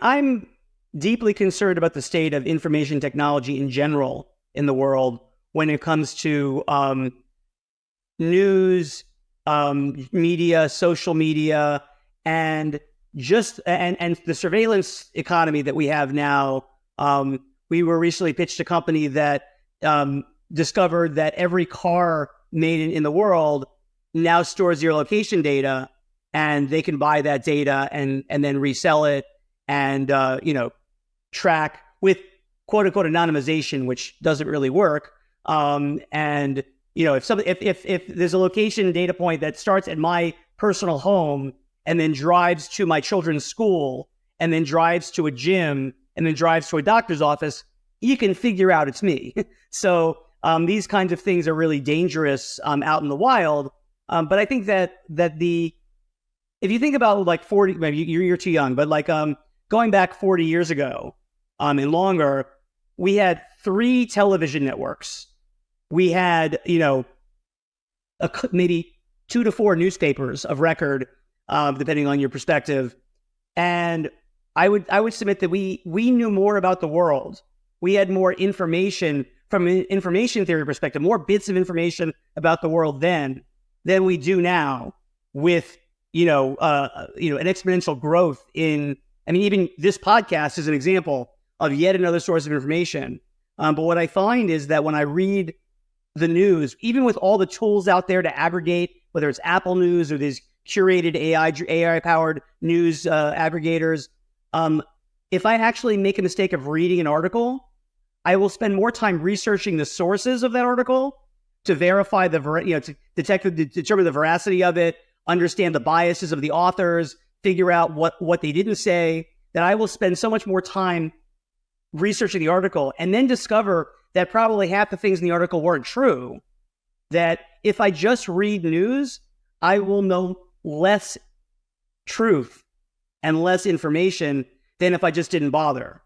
I'm deeply concerned about the state of information technology in general in the world when it comes to news, media, social media, and and the surveillance economy that we have now. We were recently pitched a company that discovered that every car made in the world now stores your location data, and they can buy that data and then resell it and track with quote unquote anonymization, which doesn't really work. And if there's a location data point that starts at my personal home and then drives to my children's school and then drives to a gym and then drives to a doctor's office, you can figure out it's me. So these kinds of things are really dangerous out in the wild. But I think that if you think about like 40, maybe you're too young, but like going back 40 years ago and longer, we had 3 television networks. We had, maybe 2 to 4 newspapers of record, depending on your perspective. And I would submit that we knew more about the world. We had more information from an information theory perspective, more bits of information about the world then than we do now with, an exponential growth in, even this podcast is an example of yet another source of information. But what I find is that when I read the news, even with all the tools out there to aggregate, whether it's Apple News or these curated AI-powered news aggregators, if I actually make a mistake of reading an article, I will spend more time researching the sources of that article to verify to determine the veracity of it, understand the biases of the authors, figure out what they didn't say, that I will spend so much more time researching the article and then discover that probably half the things in the article weren't true. That if I just read news, I will know less truth and less information than if I just didn't bother.